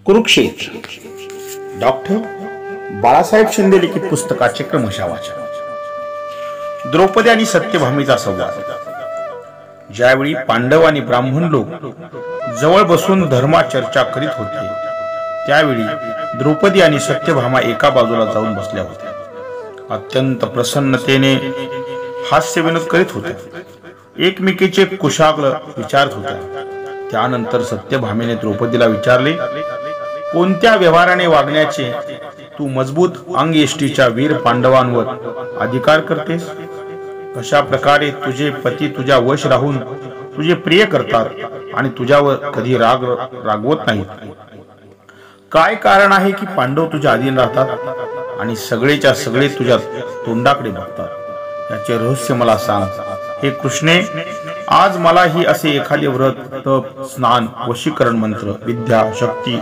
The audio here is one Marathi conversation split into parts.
कुरुक्षेत्र डॉक्टर बाळासाहेब शिंदे लिखित पुस्तकाचे क्रमशः वाचन। द्रौपदी आणि सत्यभामीचा संवाद। ज्यावेळी पांडव आणि ब्राह्मण लोक जवळ बसून धर्मा चर्चा करीत होते त्यावेळी द्रौपदी आणि सत्यभामा एका बाजूला जाऊन बसल्या होत्या। अत्यंत प्रसन्नतेने हास्य विनोद करीत होत्या, एकमेकीचे कुशाग्र विचारत होत्या। त्यानंतर सत्यभामेने द्रौपदीला विचारले, कोणत्या व्यवहाराने वागण्याचे तू मजबूत अंगयष्टीच्या वीर पांडवांवर अधिकार करतेस? कशा प्रकारे तुझे पती तुझ्या वश राहून तुझे प्रिय करतात आणि तुझ्यावर कधी रागवत नाहीत? काय कारण आहे की पांडव तुझ्या अधीन राहतात आणि सगळेच्या सगळे तुझ्या तोंडाकडे बघतात? याचे रहस्य मला सांग हे कृष्णे। आज मलाही असे एखादे व्रत, तप, स्नान, वशीकरण मंत्र, विद्या, शक्ती,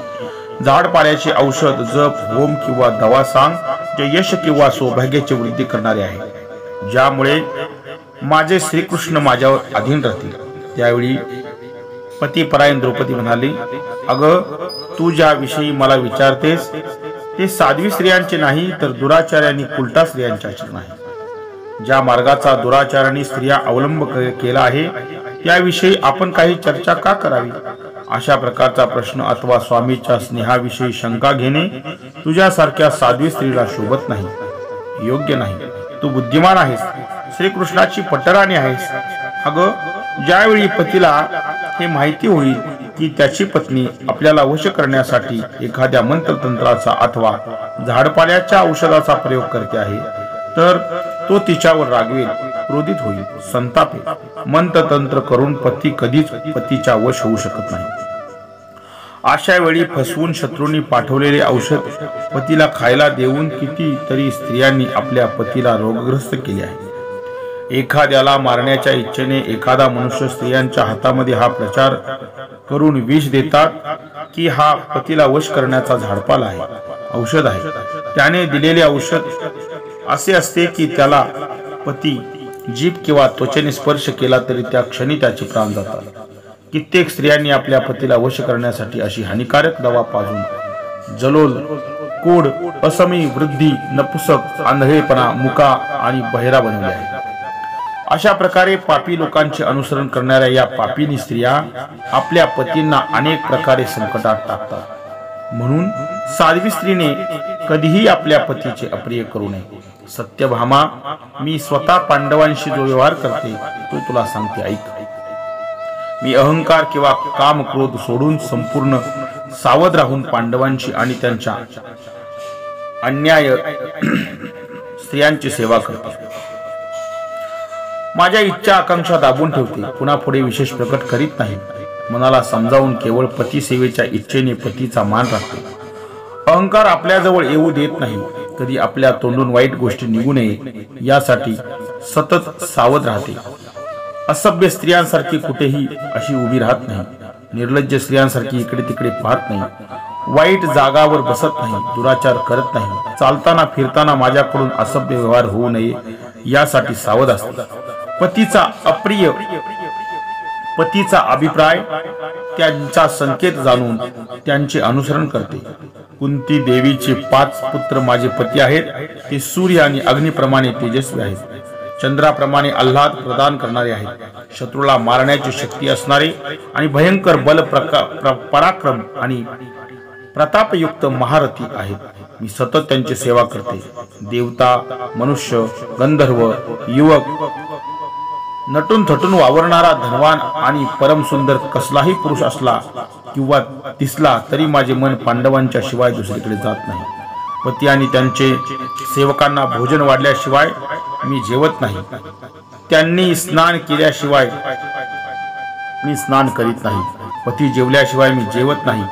झाडपाल्याचे औषध, जप, होम किंवा दवा सांग जे यश किंवा सौभाग्याची वृद्धी करणारे आहे, ज्यामुळे माझे श्रीकृष्ण माझ्यावर अधीन राहतील। त्यावेळी पतिपरायण द्रौपदी म्हणाली, अगं तू ज्या विषयी मला विचारतेस ते साध्वी स्त्रियांचे नाही तर दुराचार्यांनी कुलटा स्त्रियांचे आचरण आहे। ज्या मार्गाचा दुराचारांनी स्त्रिया अवलंब केला आहे त्याविषयी आपण काही चर्चा का करावी? अशा प्रकारचा प्रश्न अथवा स्वामीच्या स्नेहाविषयी शंका घेणे तुझ्यासारख्या साध्वी स्त्रीला शोभत नाही, योग्य नाही। तू बुद्धिमान आहेस, श्रीकृष्णाची पटराणी आहेस। अगं ज्यावेळी पतीला हे माहिती होईल की त्याची पत्नी आपल्याला वश करण्यासाठी एखाद्या मंत्रतंत्राचा अथवा झाडपाल्याच्या औषधाचा प्रयोग करते आहे तर तो तिच्यावर रागवेल, क्रोधित होईल, संतापेल। मंत्रतंत्र करून पती कधीच पतीच्या वश होऊ शकत नाही। अशा वेळी फसवून शत्रूंनी पाठवलेले औषध पतीला खायला देऊन कितीतरी स्त्रियांनी आपल्या पतीला रोगग्रस्त केले आहे। एखाद्याला मारण्याच्या इच्छेने एखादा मनुष्य स्त्रियांच्या हातामध्ये हा प्रचार करून विष देतात की हा पतीला वश करण्याचा झाडपाला आहे, औषध आहे। त्याने दिलेले औषध असे असते की त्याला पती जीभ किंवा त्वचेने स्पर्श केला तरी त्या क्षणी त्याचे प्राण जातात। कित्येक स्त्रियांनी आपल्या पतीला वश करण्यासाठी अशी हानिकारक दवा पाजून जलोल, कोड, असमी, वृद्धी, नपुसक, आंधळेपणा, मुका आणि बहिरा बनवले आहे। अशा प्रकारे पापी लोकांचे अनुसरण करणाऱ्या या पापीनी स्त्रिया आपल्या पतींना अनेक प्रकारे संकटात टाकतात। म्हणून साध्वी स्त्रीने कधीही आपल्या पतीचे अप्रिय करू नये। सत्यभामा, मी स्वतः पांडवांशी जो व्यवहार करते तो तुला सांगते, ऐक। मी अहंकार किंवा काम क्रोध सोडून संपूर्ण सावध राहून पांडवांची आणि त्यांच्या अन्याय स्त्रियांची सेवा करते। माझ्या इच्छा आकांक्षा दाबून ठेवते, पुन्हा पुढे विशेष प्रकट करीत नाही। मनाला समजावून केवळ पती सेवेच्या इच्छेने पतीचा मान राखते। अहंकार आपल्याजवळ येऊ देत नाही। कधी आपल्या तोंडून वाईट गोष्टी निघू नये यासाठी सतत सावध राहते। असभ्य स्त्रियांसारखी कुठेही अशी उभी राहत नाही। निर्लज्ज स्त्रियांसारखी इकडे तिकडे पाहत नाही। वाईट जागावर बसत नाही, दुराचार करत नाही। चालताना फिरताना माझ्याकडून असभ्य व्यवहार होऊ नये यासाठी सावध असते। पतीचा अभिप्राय, त्यांचा संकेत जाणून त्यांचे अनुसरण करते। कुंती देवीचे 5 पुत्र माझे पती आहेत। ते सूर्य आणि अग्निप्रमाणे तेजस्वी आहेत, चंद्राप्रमाणे आल्हाद प्रदान करणारे आहेत, शत्रूला मारण्याची शक्ती असणारे आणि भयंकर बल पराक्रम आणि प्रतापयुक्त महारथी आहेत। मी सतत त्यांची सेवा करते। देवता, मनुष्य, गंधर्व, युवक, नटून थटून वावरणारा धनवान आणि परम सुंदर कसलाही पुरुष असला किंवा दिसला तरी माझे मन पांडवांच्या शिवाय दुसरीकडे जात नाही। पती आणि त्यांचे सेवकांना भोजन वाढल्याशिवाय मी जेवत नाही। त्यांनी स्नान केल्याशिवाय मी स्नान करीत नाही। पती जेवल्याशिवाय मी जेवत नाही।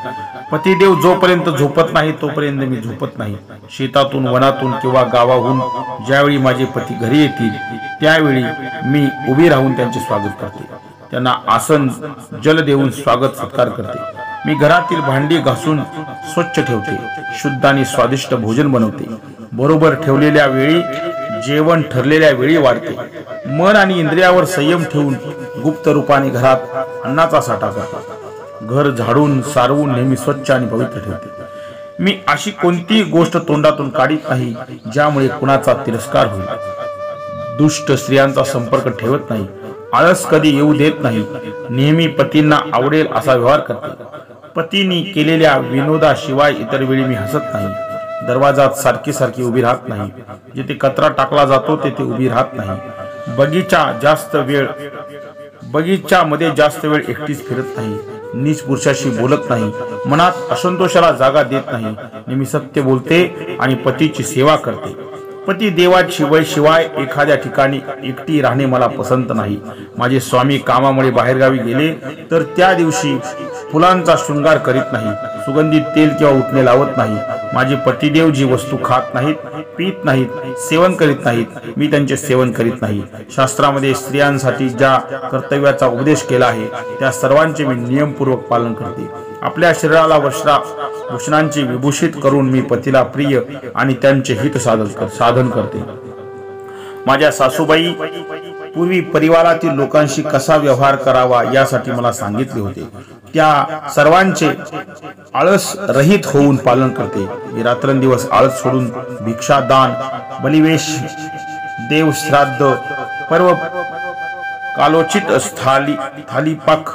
पतिदेव जोपर्यंत झोपत नाही तोपर्यंत मी झोपत नाही। शेतातून, वनातून किंवा गावाहून ज्यावेळी माझे पती घरी येतील त्यावेळी मी उभी राहून त्यांचे स्वागत करते। त्यांना आसन, जल देऊन स्वागत सत्कार करते। मी घरातील भांडी घासून स्वच्छ ठेवते, शुद्ध आणि स्वादिष्ट भोजन बनवते। बरोबर ठेवलेल्या वेळी जेवण ठरलेल्या वेळी वाढते। मन आणि इंद्रियावर संयम ठेवून गुप्त रूपाने घरात अन्नाचा साठा करतात। घर झाडून सारवून नेहमी स्वच्छ आणि पवित्र ठेवते. मी अशी कोणतीही गोष्ट तोंडातून काढीत नाही ज्यामुळे कुणाचा तिरस्कार होईल. दुष्ट स्त्रियांचा संपर्क ठेवत नाही. आळस कधी येऊ देत नाही. नेहमी पतींना आवडेल असा व्यवहार करते. पतींनी केलेल्या विनोदाशिवाय इतर वेळी मी हसत नाही. दरवाजात सारखी सारखी उभी राहत नाही. जिथे कचरा टाकला जातो तेथे उभी राहत नाही. बगीच्यामध्ये जास्त वेळ एकटीच फिरत नाही. नीच पुरुषाशी बोलत नाही. मनात असंतोषाला जागा देत नाही. नेहमी सत्य बोलते आणि पतीची सेवा करते. पती देवाशिवाय एखाद्या ठिकाणी एकटी राहणे मला पसंत नाही. माझे स्वामी कामामुळे बाहेरगावी गेले तर त्या दिवशी फुलांचा शृंगार करीत नाही. सुगंधित तेल किंवा उठणे लावत नाही. माझे पतिदेव जी वस्तू खात नाहीत, पीत नाहीत, सेवन करीत नाहीत, मी त्यांचे सेवन करीत नाही. शास्त्रामध्ये स्त्रियांसाठी ज्या कर्तव्याचा उपदेश केला आहे त्या सर्वांचे मी नियमपूर्वक पालन करते. आपल्या शरीराला वस्त्राभूषणांची विभूषित करून मी पतीला प्रिय आणि त्यांचे हित साधन करते. माझ्या सासूबाई पूर्वी परिवारातील लोकांशी कसा व्यवहार करावा यासाठी मला सांगितले होते. त्या सर्वांचे आळस रहित होऊन पालन करते. मी रात्रंदिवस आळस सोडून भिक्षादान, बलिवेश, देव श्राद्ध, पर्व, कालोचित थालीपाक,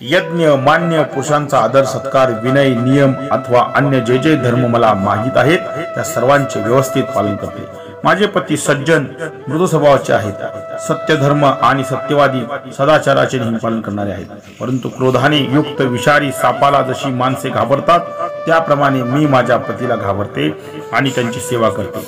यज्ञ, मान्य, पुरुषांचा आदर सत्कार, विनय, नियम अथवा अन्य जे जे धर्म मला माहित आहेत त्या सर्वांचे व्यवस्थित पालन करते. माझे पती सज्जन, मृदू स्वभावाचे आहेत. सत्य, धर्म आणि सत्यवादी, सदाचाराचे नेहमी पालन करणारे आहेत. परंतु क्रोधाने युक्त विषारी सापाला जशी माणसे घाबरतात त्याप्रमाणे मी माझ्या पतीला घाबरते आणि त्यांची सेवा करते.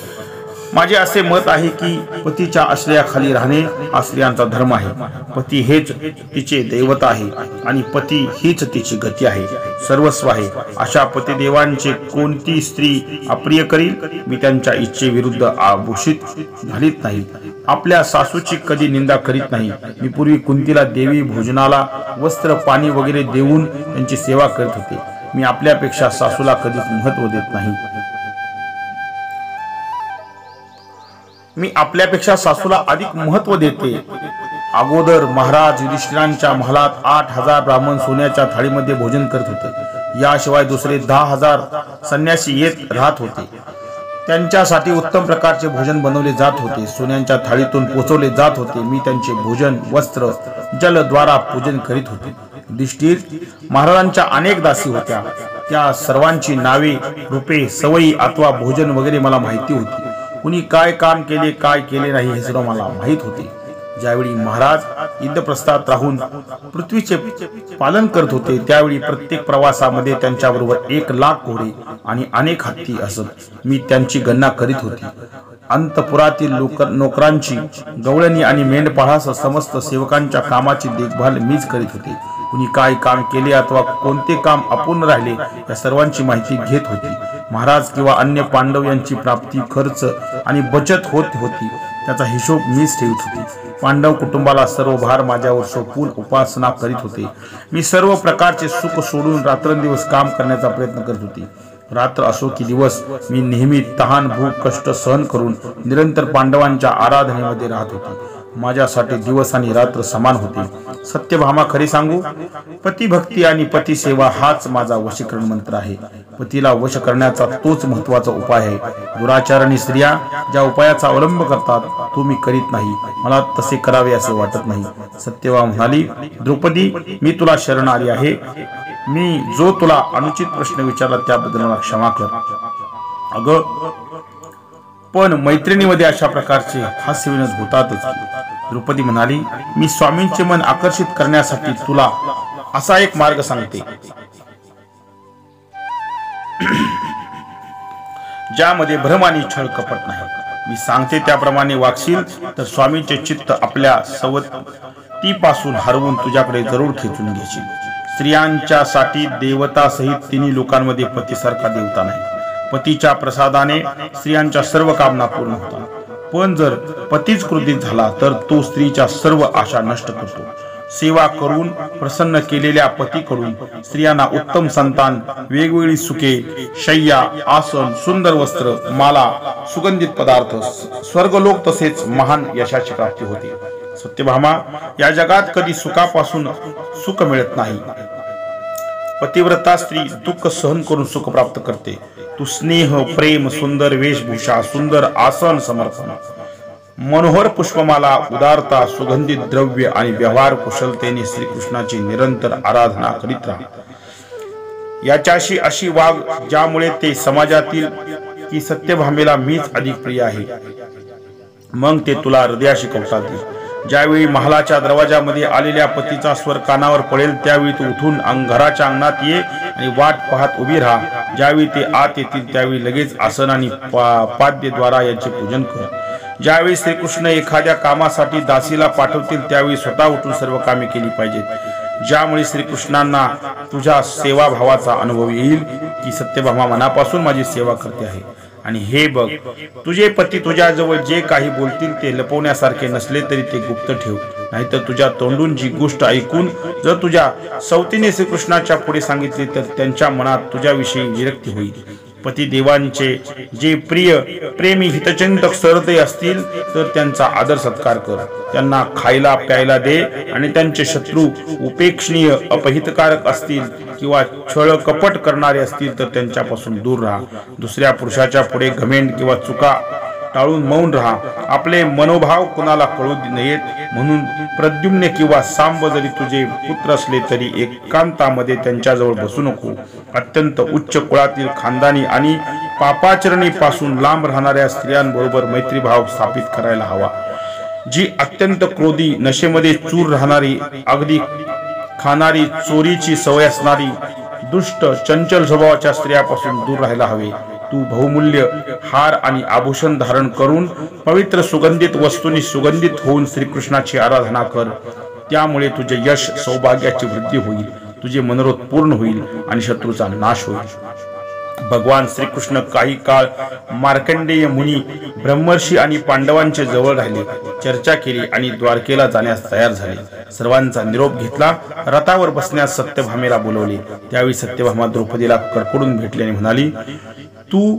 माझे असे मत आहे की पतीच्या आश्रयाखाली राहणे हा स्त्रियांचा धर्म आहे. पती हेच तिचे दैवत आहे आणि पती हीच तिची गती आहे, सर्वस्व आहे. अशा पतिदेवांचे कोणती स्त्री अप्रिय करील? मी त्यांच्या इच्छेविरुद्ध आभूषित घालीत नाही. आपल्या सासूची कधी निंदा करीत नाही. मी पूर्वी कुंतीला देवी भोजनाला वस्त्र, पाणी वगैरे देऊन त्यांची सेवा करत होते. मी आपल्यापेक्षा सासूला कधीच महत्त्व देत नाही. मी आपल्यापेक्षा सासूला अधिक महत्त्व देते. अगोदर महाराज युधिष्ठिरांच्या महालात 8,000 ब्राह्मण सोन्याच्या थाळीमध्ये भोजन करत होते. याशिवाय दुसरे 10,000 संन्यासी येत राहत होते. त्यांच्यासाठी उत्तम प्रकारचे भोजन बनवले जात होते. सोन्यांच्या थाळीतून पोचवले जात होते. मी त्यांचे भोजन, वस्त्र, जल द्वारा पूजन करीत होते. युधिष्ठिर महाराजांच्या अनेक दासी होत्या. त्या सर्वांची नावे, रूपे, सवयी अथवा भोजन वगैरे मला माहिती होती. कुणी काय काम केले, काय केले नाही हे सर्व मला माहीत होते. ज्यावेळी महाराज इंद्रप्रस्थात राहून पृथ्वीचे पालन करत होते त्यावेळी प्रत्येक प्रवासामध्ये त्यांच्याबरोबर 1,00,000 घोडे आणि अनेक हत्ती असत. मी त्यांची गणना करीत होती. अंतपुरातील नोकरांची, गवळणी आणि मेंढपाळासह समस्त सेवकांच्या कामाची देखभाल मीच करीत होते. कुणी काय काम केले अथवा कोणते काम अपूर्ण राहिले या सर्वांची माहिती घेत होती. महाराज किंवा अन्य पांडव यांची प्राप्ती, खर्च आणि बचत होत होती त्याचा हिशोब मीच ठेवत होती. पांडव कुटुंबाला सर्व भार माझ्यावर सोपवून उपासना करीत होते. मी सर्व प्रकारचे सुख सोडून रात्रंदिवस काम करण्याचा प्रयत्न करत होते. रात्र असो की दिवस मी नेहमी तहान, भूक, कष्ट सहन करून निरंतर पांडवांच्या आराधनेमध्ये राहत होते. माझ्यासाठी दिवस आणि रात्र समान होते. सत्यभामा, खरी सांगू, पतिभक्ती आणि पतिसेवा हाच माझा वशीकरण मंत्र आहे. पतीला वश करण्याचा तोच महत्वाचा उपाय आहे. दुराचारणी स्त्रिया ज्या उपायाचा अवलंब करतात तो मी करीत नाही. मला तसे करावे असे वाटत नाही. सत्यभामा म्हणाली, द्रौपदी, मी तुला शरण आली आहे. मी जो तुला अनुचित प्रश्न विचारला त्याबद्दल मला क्षमा कर. अगं, पण मैत्रिणीमध्ये अशा प्रकारचे हास्यविनोद होतातच. द्रौपदी म्हणाली, मी स्वामींचे मन आकर्षित करण्यासाठी तुला असा एक मार्ग सांगते ज्यामध्ये भ्रम आणि छळ कपट नाही. मी सांगते त्याप्रमाणे वागशील तर स्वामींचे चित्त आपल्या सवतीपासून हरवून तुझ्याकडे जरूर खेचून घेशील. स्त्रियांच्यासाठी देवता सहित तिन्ही लोकांमध्ये पतीसारखा देवता नाही. पतीच्या प्रसादाने स्त्रियांच्या सर्व कामना पूर्ण होतात. पण जर पतीच क्रोधित झाला तर तो स्त्रीच्या सर्व आशा नष्ट करतो. सेवा करून प्रसन्न केलेल्या पतीकडून स्त्रियांना उत्तम संतान, वेगवेगळी सुखे, शय्या, आसन, सुंदर वस्त्र, माला, सुगंधित पदार्थ, स्वर्गलोक तसेच महान यशाची प्राप्ती होते. सत्यभामा, या जगात कधी सुखापासून सुख मिळत नाही. पतिव्रता स्त्री दुःख सहन करून सुख प्राप्त करते. तू स्नेह, प्रेम, सुंदर वेशभूषा, सुंदर आसन, समर्पण, मनोहर पुष्पमाला, उदारता, सुगंधित द्रव्य आणि व्यवहार कुशलतेने श्रीकृष्णाची निरंतर आराधना करीत राहा. याच्याशी अशी वाग ज्यामुळे ते समाजातील की सत्यभामेला मीच अधिक प्रिय आहे. मग ते तुला हृदयाशी कवटाळतील. ज्यावेळी महालाच्या दरवाजामध्ये आलेल्या पतीचा स्वर कानावर पडेल त्यावेळी तू उठून घराच्या अंगणात ये आणि वाट पाहत उभी राहा. ज्यावेळी ते आत येतील त्यावेळी लगेच आसन आणि पाद्यद्वारा यांचे पूजन कर. ज्यावेळी श्रीकृष्ण एखाद्या कामासाठी दासीला पाठवतील त्यावेळी स्वतः उठून सर्व कामे केली पाहिजेत. ज्यामुळे श्रीकृष्णांना तुझ्या सेवाभावाचा अनुभव येईल की सत्यभामा मनापासून माझी सेवा करते आहे. आणि हे बघ, तुझे पती तुझ्याजवळ जे काही बोलतील ते लपवण्यासारखे नसले तरी ते गुप्त ठेव. नाहीतर तुझ्या तोंडून जी गोष्ट ऐकून जर तुझ्या सवतीने श्रीकृष्णाच्या पुढे सांगितली तर त्यांच्या मनात तुझ्याविषयी विरक्ती होईल. पती देवांचे जे प्रिय प्रेमी हितचिंतक सहृदय असतील तर त्यांचा आदर सत्कार कर. त्यांना खायला प्यायला दे आणि त्यांचे शत्रू उपेक्षणीय अपहितकारक असतील किंवा छळ कपट करणारे असतील तर त्यांच्यापासून दूर राहा. दुसऱ्या पुरुषाच्या पुढे घमेंड किंवा चुका टाळून मौन राहा. आपले मनोभाव कुणाला कळू नयेत म्हणून प्रद्युम्न किंवा सांब जरी तुझे पुत्र असले तरी एकांतामध्ये त्यांच्याजवळ बसू नको. अत्यंत उच्च कुळातील खानदानी आणि पापाचरणीपासून लांब राहणाऱ्या स्त्रियांबरोबर मैत्रीभाव स्थापित करायला हवा. जी अत्यंत क्रोधी, नशेमध्ये चूर राहणारी, अगदी खाणारी, चोरीची सवय असणारी, दुष्ट चंचल स्वभावाच्या स्त्रियापासून दूर राहायला हवे. तू बहुमूल्य हार आणि आभूषण धारण करून पवित्र सुगंधित वस्तूंनी सुगंधित होऊन श्रीकृष्णाची आराधना कर. त्यामुळे तुझे यश सौभाग्याची वृद्धी होईल, तुझे मनोरथ पूर्ण होईल आणि शत्रूचा नाश होईल. भगवान श्रीकृष्ण काही काळ मार्कंडेय मुनी, ब्रह्मर्षी आणि पांडवांचे जवळ राहिले, चर्चा केली आणि द्वारकेला जाण्यास तयार झाले. सर्वांचा निरोप घेतला. रथावर बसण्यास सत्यभामेला बोलवले. त्यावेळी सत्यभामा द्रौपदीला कडकडून भेटली आणि म्हणाली, तू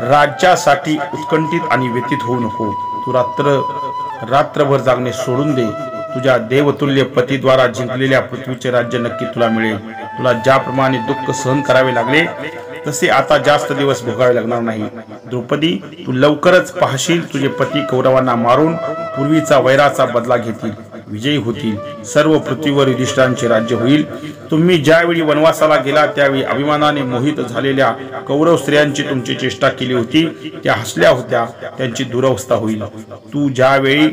राज्यासाठी उत्कंठित आणि व्यतीत होऊ नको. तू रात्रभर जागणे सोडून दे. तुझ्या देवतुल्य पतीद्वारा जिंकलेल्या पृथ्वीचे राज्य नक्की तुला मिळेल. तुला ज्याप्रमाणे दुःख सहन करावे लागले तसे आता जास्त दिवस भोगावे लागणार नाही. द्रौपदी, तू लवकरच पाहशील तुझे पती कौरवांना मारून पूर्वीचा वैराचा बदला घेतील, विजयी होतील. सर्व पृथ्वीवर युधिष्ठिरांचे राज्य होईल. तुम्ही ज्यावेळी वनवासाला गेला त्यावेळी अभिमानाने मोहित झालेल्या कौरव स्त्रियांची तुमची चेष्टा केली होती त्या हसल्या होत्या, त्यांची दुरवस्था होईल. तू ज्यावेळी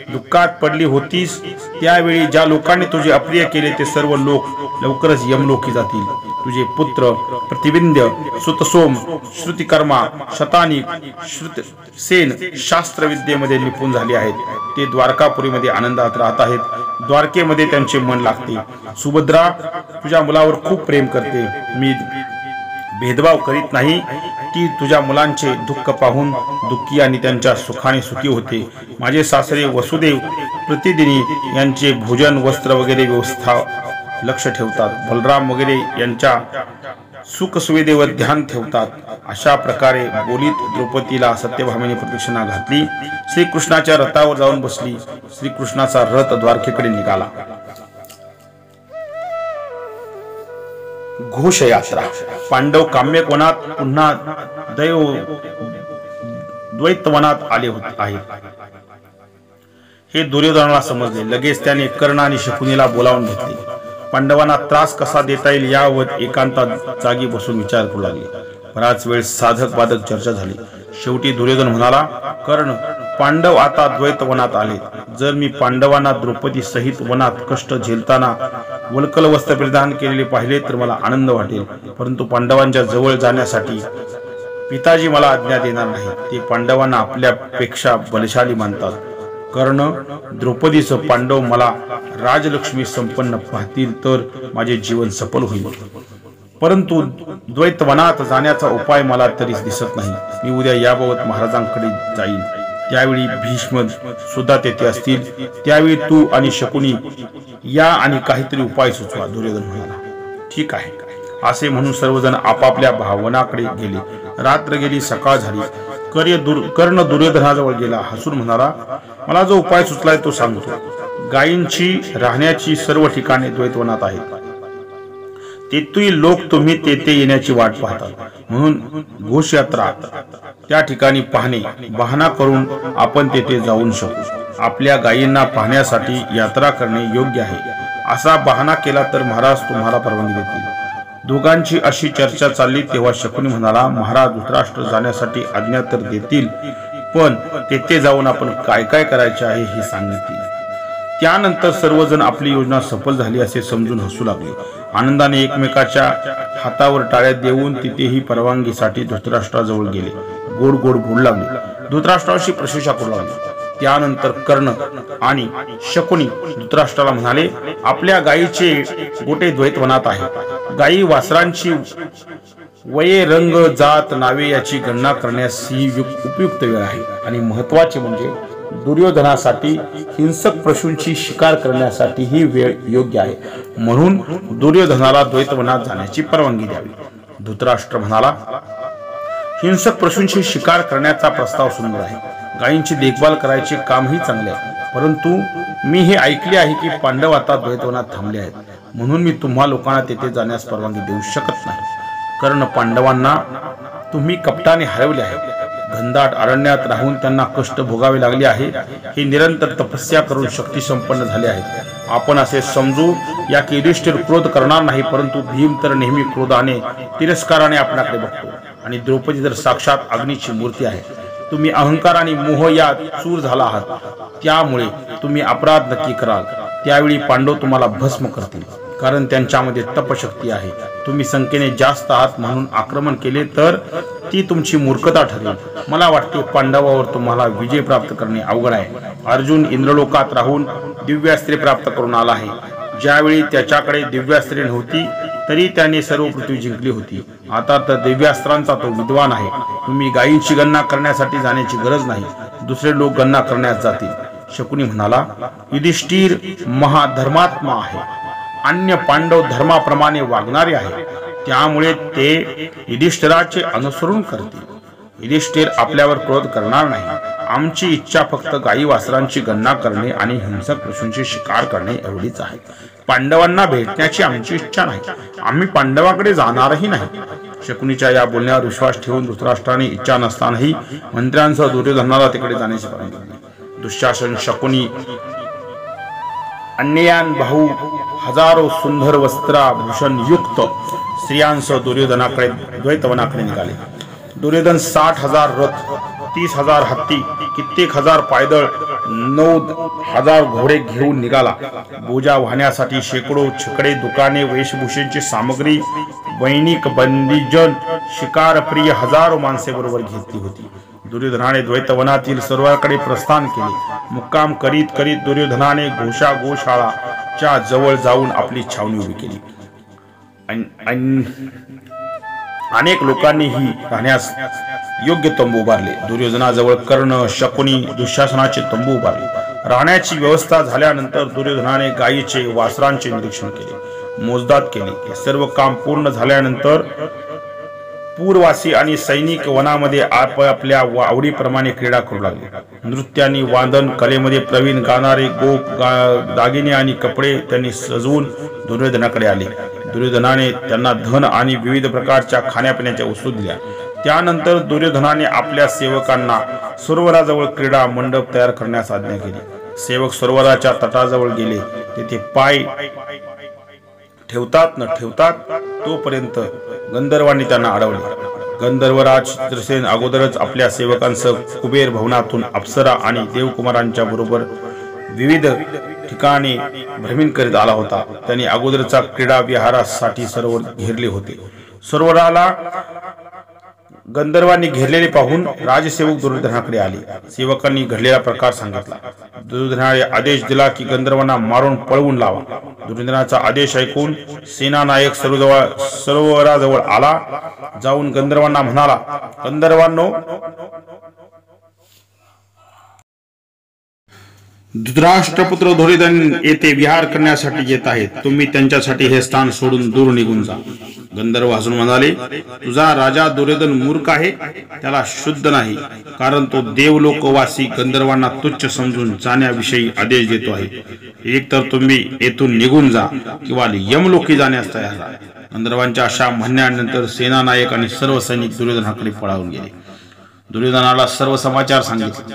दुःखात पडली होतीस त्यावेळी ज्या लोकांनी तुझे अप्रिय केले ते सर्व लोक लवकरच यमलोकी जातील. तुझे पुत्र प्रतिबिंद्य, सुतसोम, श्रुतिकर्मा, शतानिक, श्रुतसेन शास्त्रविद्येमध्ये निपुण झाले आहेत. ते द्वारकापुरीमध्ये आनंदात राहत आहेत. द्वारकेमध्ये त्यांचे मन लागते. सुभद्रा तुझ्या मुलावर खूप प्रेम करते. मी भेदभाव करीत नाही. ती तुझ्या मुलांचे दुःख पाहून दुःखी आणि त्यांच्या सुखाने सुखी होते. माझे सासरे वसुदेव प्रतिदिनी यांचे भोजन, वस्त्र वगैरे व्यवस्था लक्ष ठेवतात. बलराम वगैरे यांच्या सुखसुविधेवर ध्यान ठेवतात. अशा प्रकारे बोलीत द्रौपदीला सत्यभामेने प्रदक्षिणा घातली. श्रीकृष्णाच्या रथावर जाऊन बसली. श्रीकृष्णाचा रथ द्वारकेकडे निघाला. घोषयात्रा. पांडव काम्यवनात पुन्हा द्वैतवनात आले आहेत हे दुर्योधनाला समजले. लगेच त्याने कर्ण आणि शकुनीला बोलावून घेतले. पांडवांना त्रास कसा देता येईल यावर एकांतात जागी बसून विचार करू लागले. बराच वेळ साधक बाधक चर्चा झाली. शेवटी दुर्योधन म्हणाला, कर्ण, पांडव आता द्वैतवनात आले. जर मी पांडवांना द्रौपदी सहित वनात कष्ट झेलताना वल्कल वस्त्र परिधान केलेले पाहिले तर मला आनंद वाटेल. परंतु पांडवांच्या जवळ जाण्यासाठी पिताजी मला आज्ञा देणार नाही. ते पांडवांना आपल्यापेक्षा बलशाली मानतात. कर्ण, द्रौपदीचं पांडव मला राजलक्ष्मी संपन्न पाहतील तर माझे जीवन सफल होईल. परंतु द्वैतवनात जाण्याचा उपाय मला तरीच दिसत नाही. मी उद्या याबाबत महाराजांकडे जाईन. त्यावेळी भीष्म सुद्धा तेथे असतील. त्यावेळी तू आणि शकुनी या आणि काहीतरी उपाय सुचवा. दुर्योधन म्हणाला, ठीक आहे. असे म्हणून सर्वजण आपापल्या भावनाकडे गेले. रात्र गेली, सकाळ झाली. कर्ण दुर्योधनाजवळ गेला. हसून म्हणाला, मला जो उपाय सुचलाय तो सांगतो. गायींची राहण्याची सर्व ठिकाणे द्वैतवनात आहेत. तेथील लोक तुम्ही तेथे येण्याची वाट पाहतात. म्हणून घोषयात्रा त्या ठिकाणी पाहणे बहाणा करून आपण तेथे जाऊन शकू. आपल्या गायींना पाहण्यासाठी यात्रा करणे योग्य आहे असा बहाणा केला तर महाराज तुम्हाला परवानगी देतील. दोघांची अशी चर्चा चालली तेव्हा शकुनी म्हणाला, महाराज धृतराष्ट्र जाण्यासाठी आज्ञा तर देतील, पण तेथे जाऊन आपण काय काय करायचे आहे हे सांगितले. त्यानंतर सर्वजण आपली योजना सफल झाली असे समजून हसू लागले. आनंदाने एकमेकाच्या हातावर टाळ्या देऊन तिथेही परवानगीसाठी धृतराष्ट्राजवळ गेले. गोड गोड बोलू लागले. धृतराष्ट्राची प्रशंसा करू लागले. त्यानंतर कर्ण आणि शकुनी धृतराष्ट्राला म्हणाले, आपल्या गायीचे गोटे द्वैतवनात आहे. गायी वासरांची वये, रंग, जात, नावे याची गणना करण्यास ही उपयुक्त वेळ आहे. आणि महत्वाचे म्हणजे दुर्योधनासाठी हिंसक पशूंची शिकार करण्यासाठी ही वेळ योग्य आहे. म्हणून दुर्योधनाला द्वैतवनात जाण्याची परवानगी द्यावी. धृतराष्ट्र म्हणाला, हिंसक पशूंची शिकार करण्याचा प्रस्ताव सुंदर आहे. गायींची देखभाल करायचे कामही चांगले आहे. परंतु मी हे ऐकले आहे की पांडव आता द्वैतवनात थांबले आहेत. म्हणून मी तुम्हा लोकांना तेथे जाण्यास परवानगी देऊ शकत नाही. कर्ण पांडवांना तुम्ही कपटाने हरवले आहे. घनदाट अरण्यात राहून त्यांना कष्ट भोगावे लागले आहे. हे निरंतर तपस्या करून शक्ती संपन्न झाले आहेत. आपण असे समजू या की युधिष्ठिर क्रोध करणार नाही, परंतु भीम तर नेहमी क्रोधाने तिरस्काराने आपल्याकडे बघतो. आणि द्रौपदी तर साक्षात अग्नीची मूर्ती आहे. तुम्ही अहंकार आणि मोह या चूर झाला आहात. त्यामुळे तुम्ही अपराध नक्की कराल. त्यावेळी पांडव तुम्हाला भस्म करतील, कारण त्यांच्यामध्ये तपशक्ती आहे. तुम्ही संख्येने जास्त आहात म्हणून आक्रमण केले तर ती तुमची मूर्खता ठरेल. मला वाटते पांडवावर तुम्हाला विजय प्राप्त करणे अवघड आहे. अर्जुन इंद्रलोकात राहून दिव्यास्त्रे प्राप्त करून आला आहे. ज्यावेळी त्याच्याकडे दिव्यास्त्रे नव्हती तरी त्याने सर्व पृथ्वी जिंकली होती. आता तर दिव्यास्त्रांचा तो विद्वान आहे. तुम्ही गायींची गणना करण्यासाठी जाण्याची गरज नाही. दुसरे लोक गणना करण्यास जातील. शकुनी म्हणाला, युधिष्ठिर महाधर्मात्मा आहे. अन्य पांडव धर्माप्रमाणे वागणारे आहे. त्यामुळे ते युधिष्ठिराचे अनुसरण करतील. युधिष्ठिर आपल्यावर क्रोध करणार नाही. आमची इच्छा फक्त गायी वासरांची गणना करणे आणि हिंसक पशूंची शिकार करणे एवढीच आहे. पांडवांना भेटण्याची आमची इच्छा नाही. आम्ही पांडवाकडे जाणारही नाही. शकुनीच्या या बोलण्यावर विश्वास ठेवून धृतराष्ट्राने इच्छा नसतानाही मंत्र्यांसह दुर्योधनाला तिकडे जाण्याची परवानगी दिली. दुःशासन, शकुनी, अन्ययान भाऊ हजारो सुंदर वस्त्राभूषण युक्त स्त्रियांसह दुर्योधनाकडे द्वैतवनाकडे निघाले. दुर्योधन 60,000 रथ, 30,000 हत्ती, कित्येक हजार पायदळ, 9,000 घोडे घेऊन निघाला. बोजा वाहण्यासाठी शेकडो छकडे, दुकाने, वेशभूषेची सामग्री, वैनिक, बंदीजन, शिकारप्रिय हजारो माणसे बरोबर घेतली होती. दुर्योधनाने द्वैतवनातील सर्वांकडे प्रस्थान केले. मुक्काम करीत करीत दुर्योधनाने गोशाळाच्या जवळ जाऊन आपली छावणी उभी केली. अनेक लोकांनीही राहण्यास योग्य तंबू उभारले. दुर्योधनाजवळ कर्ण, शकुनी, दुःशासनाचे तंबू उभारले. राहण्याची व्यवस्था झाल्यानंतर दुर्योधनाने गायीचे, वासरांचे निरीक्षण केले, मोजदाद केले. हे सर्व काम पूर्ण झाल्यानंतर पूरवासी आणि सैनिक वनामध्ये आपल्या आवडीप्रमाणे क्रीडा करू लागले. नृत्यानी, वादन कलेमध्ये प्रवीण गाणारे गोप दागिने आणि कपडे त्यांनी सजवून दुर्योधनाकडे आले. दुर्योधनाने त्यांना धन आणि विविध प्रकारच्या खाण्यापिण्याच्या वस्तू दिल्या. त्यानंतर दुर्योधनाने आपल्या सेवकांना सरोवराजवळ क्रीडा मंडप तयार करण्यास आज्ञा केली. सेवक सरोवराच्या तटाजवळ गेले. तेथे पाय ठेवतात न ठेवतात तोपर्यंत गंधर्वांनी त्यांना अडवले. गंधर्वराज चित्रसेन अगोदरच आपल्या सेवकांसह कुबेर भवनातून अप्सरा आणि देवकुमारांच्या बरोबर विविध ठिकाणी भ्रमण करीत आला होता. त्यांनी अगोदरचा क्रीडा विहारासाठी सरोवर घेरले होते. सरोवराला गंधर्वांनी घेरलेले पाहून राजसेवक दुर्योधनाकडे आले. सेवकांनी घडलेला प्रकार सांगितला. दुर्योधनाने आदेश दिला की गंधर्वांना मारून पळवून लावा. दुर्योधनाचा आदेश ऐकून सेनानायक सरोवराजवळ आला. जाऊन गंधर्वांना म्हणाला, गंधर्वांनो, धृतराष्ट्रपुत्र दुर्योधन येथे विहार करण्यासाठी येत आहेत, तुम्ही त्यांच्यासाठी हे स्थान सोडून दूर निघून जा. गंधर्व हसून म्हणाले, तुझा राजा दुर्योधन मूर्ख आहे, त्याला शुद्ध नाही, कारण तो देवलोकवासी गंधर्वांना तुच्छ समजून जाण्याविषयी आदेश देतो आहे. एक तर तुम्ही येथून निघून जा किंवा यमलोकी जाण्यास तयार राहा. गंधर्वांच्या अशा म्हणण्यानंतर सेनानायक आणि सर्व सैनिक दुर्योधनाकडे पळावून गेले. दुर्योधनाला सर्व समाचार सांगितले.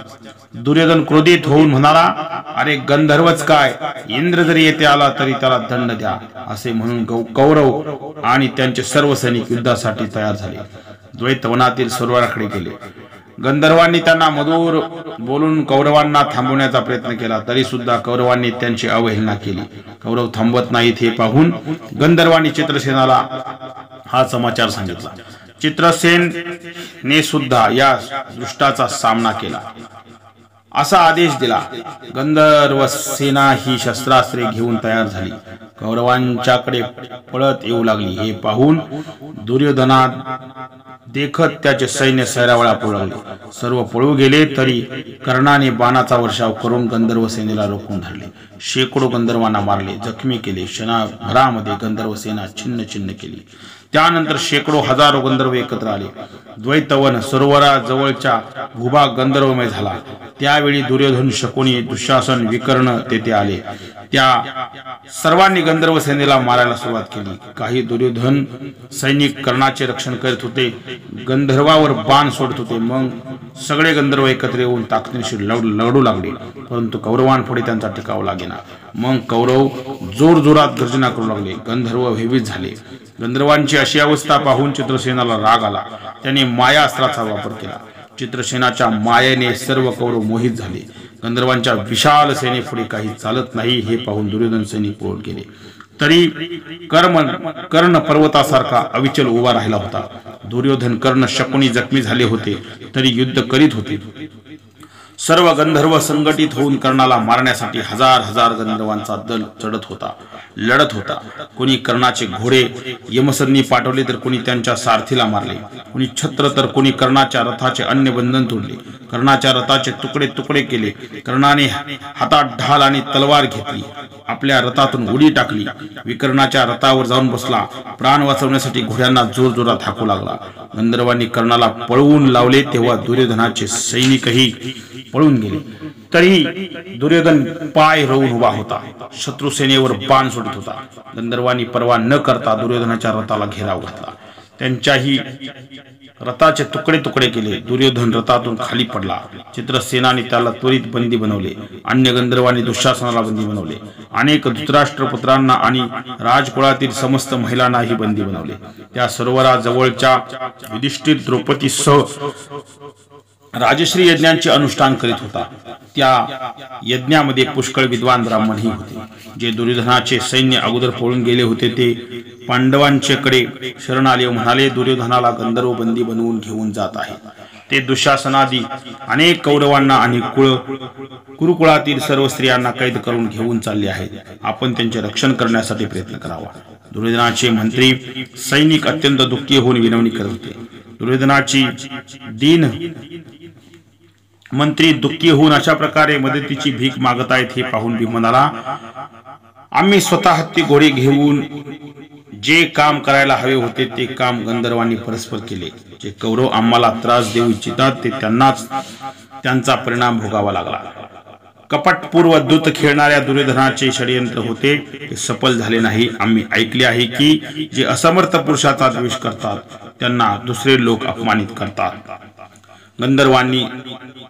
दुर्योधन क्रोधित होऊन म्हणाला, अरे गंधर्वच काय, इंद्र जरी येथे आला तरी त्याला दंड द्या. असे म्हणून कौरव आणि त्यांचे सर्व सैनिक युद्धासाठी तयार झाले. द्वैतवनातील सरोवराकडे गेले. गंधर्वांनी त्यांना मधुर बोलून कौरवांना थांबवण्याचा प्रयत्न केला, तरी सुद्धा कौरवांनी त्यांची अवहेलना केली. कौरव थांबवत नाहीत हे पाहून गंधर्वांनी चित्रसेनाला हा समाचार सांगितला. चित्रसेने सुद्धा या दृष्टाचा सामना केला, असा आदेश दिला. गंधर्व सेना ही शस्त्रास्त्रे घेऊन तयार झाली, कौरवांच्याकडे पळत येऊ लागली. हे पाहून दुर्योधना देखत त्याचे सैन्य सैरावळा पळू लागले. सर्व पळू गेले तरी कर्णाने बाणाचा वर्षाव करून गंधर्व सेनेला रोखून धरले. शेकडो गंधर्वांना मारले, जखमी केले. क्षणाभरामध्ये गंधर्व सेना छिन्न छिन्न केली. त्यानंतर शेकडो हजारो गंधर्व एकत्र आले. द्वैतवन सरोवराजवळचा भूभाग गंधर्वमय झाला. त्यावेळी दुर्योधन, शकुनी, दुःशासन, विकर्ण तेथे आले. त्या सर्वांनी गंधर्व सेनेला मारायला सुरुवात केली. काही दुर्योधन सैनिक कर्णाचे रक्षण करीत होते, गंधर्वावर बाण सोडत होते. मग सगळे गंधर्व एकत्र येऊन ताकदीशी लढू लागले, परंतु कौरवांपुढे त्यांचा टिकाव लागेना. मग कौरव जोरजोरात गर्जना करू लागले. गंधर्व भयभीत झाले. गंधर्वांची अशी अवस्था पाहून चित्रसेनाला राग आला. त्याने माया अस्त्राचा वापर केला. चित्रसेनाच्या मायेने सर्व कौरव मोहित झाले. गंधर्वांच्या विशाल सेनेपुढे काही चालत नाही हे पाहून दुर्योधन सैनिक पळून गेले. तरी कर्ण पर्वतासारखा अविचल उभा राहिला होता. दुर्योधन, कर्ण, शकुनी जखमी झाले होते तरी युद्ध करीत होते. सर्व गंधर्व संघटित होऊन कर्णाला मारण्यासाठी हजार हजार गंधर्वांचा दल लढत होता. कोणी कर्णाचे घोडे यमसदनी पाठवले तर कोणी त्यांच्या सारथीला मारले. कोणी छत्र तर कोणी कर्णाच्या रथाचे अन्य बंधन तोडले. कर्णाच्या रथाचे तुकडे तुकडे केले. कर्णाने हातात ढाल आणि तलवार घेतली, आपल्या रथातून उडी टाकली. विकर्णाच्या रथावर जाऊन बसला. प्राण वाचवण्यासाठी घोड्यांना जोरजोरात हाकू लागला. गंधर्वांनी कर्णाला पळवून लावले तेव्हा दुर्योधनाचे सैनिकही पळून गेले. तरी दुर्योधन पाय रोवून उभा होता, शत्रू सेनेवर बाण सोडत होता. गंधर्वांनी पर्वा न करता दुर्योधनाच्या रथाला घेराव घातला. त्यांच्याही रथाचे तुकडे तुकडे केले. दुर्योधन रथातून खाली पडला. चित्रसेनाने त्याला त्वरित बंदी बनवले. अन्य गंधर्वांनी दुःशासनाला बंदी बनवले. अनेक धृतराष्ट्रपुत्रांना आणि राजकुळातील समस्त महिलांनाही बंदी बनवले. त्या सरोवराजवळच्या युधिष्ठिर द्रौपदीसह राजश्री यज्ञांचे अनुष्ठान करीत होता. त्या यज्ञामध्ये पुष्कळ विद्वान ब्राह्मणही होते. जे दुर्योधनाचे सैन्य अगोदर पळून गेले होते ते पांडवांच्याकडे शरण आले व म्हणाले, दुर्योधनाला गंधर्व बंदी बनवून घेऊन जात आहे. ते दुःशासनादी अनेक कौरवांना आणि कुरुकुळातील सर्व स्त्रियांना कैद करून घेऊन चालले आहेत. आपण त्यांचे रक्षण करण्यासाठी प्रयत्न करावा. दुर्योधनाचे मंत्री सैनिक अत्यंत दुःखी होऊन विनवणी करत होते. दुर्योधनाची दीन मंत्री दुःखी होऊन अशा प्रकारे मदतीची भीक मागत आहेत हे पाहून भीम म्हणाला, आम्ही स्वतः हत्ती घोडे घेऊन जे काम करायला हवे होते ते काम गंधर्वांनी परस्पर केले. जे कौरव आम्हाला त्रास देऊ इच्छितात ते त्यांनाच त्यांचा परिणाम भोगावा लागला. कपटपूर्व दूत खेळणाऱ्या दुर्योधनाचे षडयंत्र होते ते सफल झाले नाही. आम्ही ऐकले आहे की जे असमर्थ पुरुषाचा द्वेष करतात त्यांना दुसरे लोक अपमानित करतात. गंधर्वांनी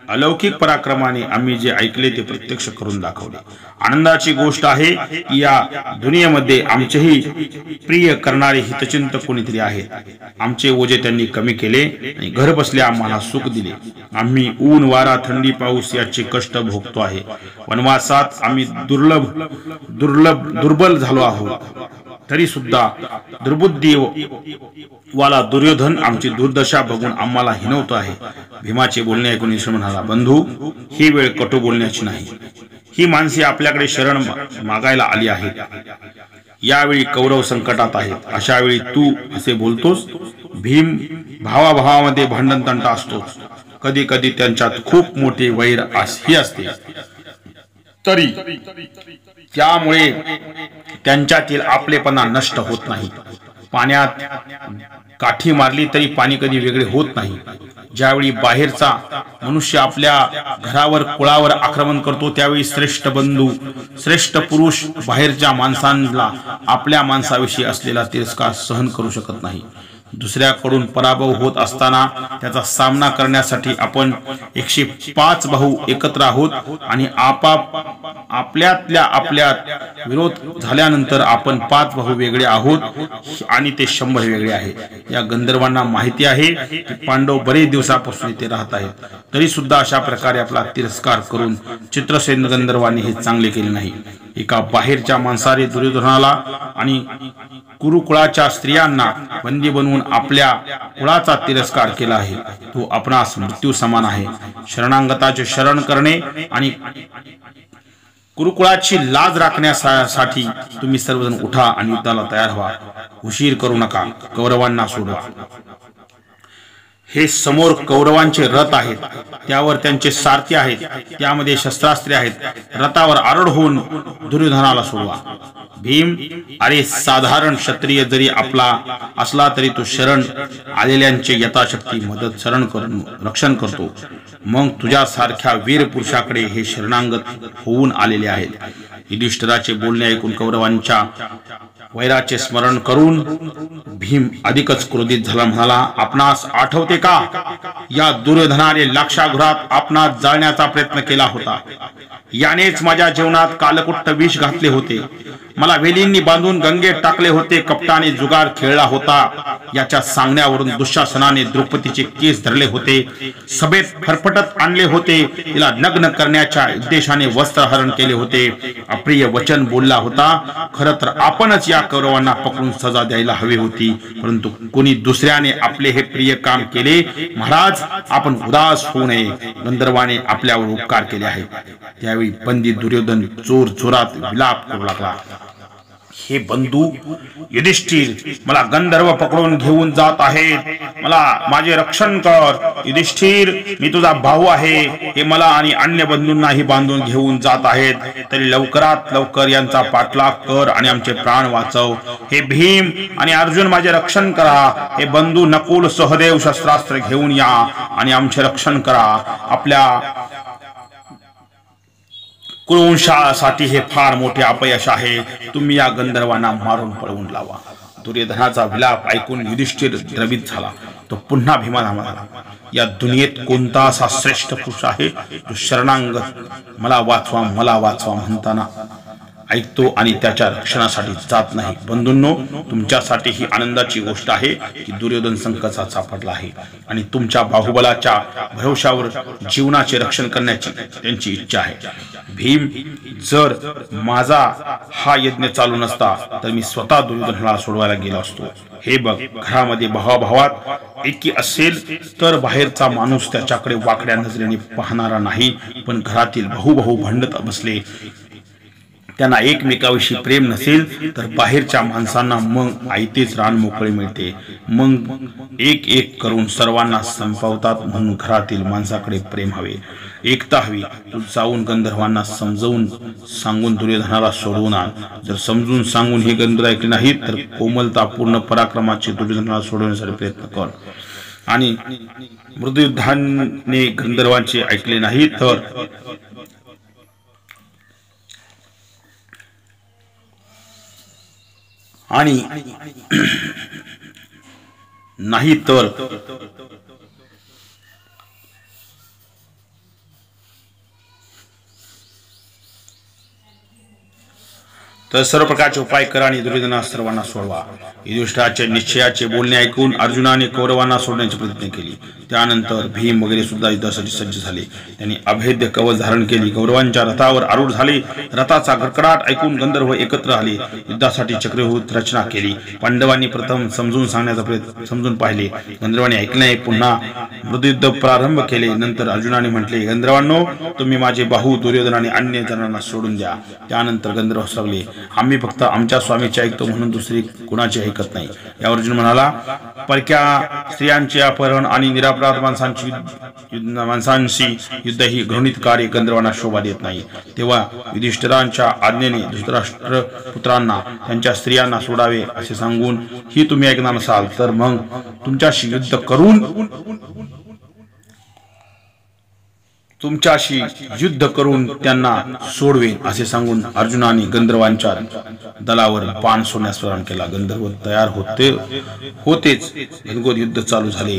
अलौकिक पराक्रमाने आम्ही जे ऐकले ते प्रत्यक्ष करून दाखवले. आनंदाची गोष्ट आहे की या दुनियेमध्ये आमचेही प्रिय करणारे हितचिंतक कोणीतरी आहेत. आमचे ओझे त्यांनी कमी केले आणि घर बसल्या आम्हाला सुख दिले. आम्ही ऊन, वारा, थंडी, पाऊस याचे कष्ट भोगतो आहे. वनवासात आम्ही दुर्बल झालो आहोत. तरी सुद्धा दुर्बुद्धी वाला दुर्योधन आमची दुर्दशा बघून आम्हाला हिणवतो आहे. भीमाचे बोलणे ऐकून ईश्वर म्हणाला, बंधू, ही वेळ कटू बोलण्याची नाही. ही माणसे आपल्याकडे शरण मागायला आली आहेत. यावेळी कौरव संकटात आहेत. अशा वेळी तू असे बोलतोस. भीम भावाभावामध्ये भांडण तंटा असतोच. कधी कधी त्यांच्यात खूप मोठे वैर ही असते. तरी त्यामुळे त्यांच्यातील आपलेपणा नष्ट होत नाही. पाण्यात काठी मारली तरी पाणी कधी वेगळे होत नाही. ज्यावेळी बाहेरचा मनुष्य आपल्या घरावर कुळावर आक्रमण करतो त्यावेळी श्रेष्ठ बंधू श्रेष्ठ पुरुष बाहेरच्या माणसांना आपल्या माणसाविषयी असलेला तिरस्कार सहन करू शकत नाही. दुसऱ्याकडून पराभव होत असताना त्याचा सामना करण्यासाठी आपण 105 भाऊ एकत्र आहोत आणि आपल्यात विरोध झाल्यानंतर आपण 5 भाऊ वेगळे आहोत आणि ते 100 वेगळे आहेत. या गंधर्वांना माहिती आहे की पांडव बरेच दिवसापासून इथे राहत आहेत, तरी सुद्धा अशा प्रकारे आपला तिरस्कार करून चित्रसेन गंधर्वांनी हे चांगले केले नाही. एका बाहेरच्या माणसाने दुर्योधनाला आणि कुरुकुळाच्या स्त्रियांना बंदी बनवून आपल्या कुळाचा तिरस्कार केला आहे. तो आपणास मृत्यू समान आहे. शरणागताचे शरण करणे आणि कुरुकुळाची लाज राखण्यासाठी तुम्ही सर्वजण उठा आणि युद्धाला तयार व्हा. उशीर करू नका. कौरवांना सोडवा. हे समोर कौरवांचे रथ आहेत, त्यावर त्यांचे सारथी आहेत, त्यामध्ये शस्त्रास्त्रे आहेत. रथावर आरूढ होऊन दुर्योधनाला सोडवा. भीम, अरे साधारण क्षत्रिय जरी आपला असला तरी तो शरण आलेल्यांचे यथाशक्ती मदत शरण करून रक्षण करतो. मग तुझ्यासारख्या वीर पुरुषाकडे हे शरणागत होऊन आलेले आहेत. युधिष्ठिराचे बोलणे ऐकून कौरवांच्या वैराचे स्मरण करून भीम अधिकच क्रोधित झाला. म्हणाला, आपणास आठवते का, या दुर्योधनाने लाक्षागृहात आपणास जाळण्याचा प्रयत्न केला होता. यानेच माझ्या जीवनात कालकुट्ट विष घातले होते. मला वेलींनी बांधून गंगेत टाकले होते. कपटाने जुगार खेळला होता. याच्या सांगण्यावरून दुःशासनाने द्रौपदीचे केस धरले होते. सभेत फरफटत आणले होते. तिला नग्न करण्याच्या उद्देशाने वस्त्रहरण केले होते. अप्रिय वचन बोलला होता. खरं तर आपणच या कौरवांना पकडून सजा द्यायला हवी होती, परंतु कोणी दुसऱ्याने आपले हे प्रिय काम केले. महाराज, आपण उदास होऊ नये. गंधर्वाने आपल्यावर उपकार केले आहेत. त्यावेळी पंडित दुर्योधन जोर जोरात विलाप करू लागला. हे बंधू युधिष्ठिर, मला गंधर्व पकडून घेऊन जात आहेत. मला माझे रक्षण कर. युधिष्ठिर, मी तुझा भाऊ आहे. हे मला आणि अन्य बंधूंनाही बांधून घेऊन जात आहेत. तरी लवकरात लवकर यांचा पाठलाग कर आणि आमचे प्राण वाचव. हे भीम आणि अर्जुन, माझे रक्षण करा. हे बंधू नकुल, सहदेव, शस्त्रास्त्र घेऊन या आणि आमचे रक्षण करा. आपल्या कुरुवंशासाठी हे फार मोठे अपयश आहे. तुम्ही या गंधर्वांना मारून पळवून लावा. दुर्योधनाचा विलाप ऐकून युधिष्ठिर द्रवित झाला. तो पुन्हा भीमाला म्हणाला, या दुनियेत कोणता असा श्रेष्ठ पुरुष आहे जो शरणागत मला वाचवा मला वाचवा म्हणताना ऐकतो आणि त्याच्या रक्षणासाठी जात नाही. बंधूंनो, तुमच्यासाठी ही आनंदाची गोष्ट आहे की दुर्योधन संकटात सापडला आहे आणि तुमच्या बाहुबलाच्या भरवशावर जीवनाचे रक्षण करण्याची त्यांची इच्छा आहे. भीम, जर माझा हा यज्ञ चालू नसता तर मी स्वतः दुर्योधनाला सोडवायला गेलो असतो. हे बघ, घरामध्ये भावाभावात एकी असेल तर बाहेरचा माणूस त्याच्याकडे वाकड्या नजरेने पाहणारा नाही, पण घरातील भाऊ भांडत बसले, त्यांना एकमेकाविषयी प्रेम नसेल तर बाहेरच्या माणसांना मग आयतेच रान मोकळे मिळते. मग एक एक करून सर्वांना संपवतात. म्हणून घरातील माणसाकडे प्रेम हवे, एकता हवी. तू जाऊन गंधर्वांना समजावून सांगून दुर्योधनाला सोडवून आण. जर समजून सांगून हे गंधर्व ऐकले नाहीत तर कोमलतापूर्ण पराक्रमाचे दुर्योधनाला सोडवण्यासाठी प्रयत्न कर. आणि मृदुयुद्धाने गंधर्वांचे ऐकले नाही तर नाही तर सर्व प्रकारचे उपाय करा आणि दुर्योधनास सर्वांना सोडवा. युधिष्ठिराचे निश्चयाचे बोलणे ऐकून अर्जुनाने कौरवांना सोडण्याची प्रतिज्ञा केली. त्यानंतर भीम वगैरे सुद्धा युद्धासाठी सज्ज झाले. त्यांनी अभेद्य कवच धारण केली. कौरवांच्या रथावर आरूढ झाले. रथाचा गडगडाट ऐकून गंधर्व एकत्र आले. युद्धासाठी चक्रव्यूह रचना केली. पांडवांनी प्रथम समजून सांगण्याचा प्रयत्न समजून पाहिले. गंधर्वांनी ऐकले. पुन्हा मृदुयुद्ध प्रारंभ केले. नंतर अर्जुनाने म्हटले, गंधर्वांनो, तुम्ही माझे बाहू दुर्योधन आणि अन्य जणांना सोडून द्या. त्यानंतर गंधर्व हसले. आम्ही फक्त आमच्या स्वामीचे ऐकतो म्हणून दुसरी कुणाचे ऐकत नाही. यावर अर्जुन म्हणाला, परक्या स्त्रियांचे अपहरण आणि निरापराध माणसांशी युद्ध ही घृणित कार्य गंधर्वांना शोभा देत नाही. तेव्हा युधिष्ठिरांच्या आज्ञेने धृतराष्ट्र पुत्रांना त्यांच्या स्त्रियांना सोडावे असे सांगून ही तुम्ही ऐकणार नसाल तर मग तुमच्याशी युद्ध करून त्यांना सोडवेन असे सांगून अर्जुनाने गंधर्वांच्या दलावर बाण सोडण्यास प्रारंभ केला. गंधर्व तयार होतेच घनघोर युद्ध चालू झाले.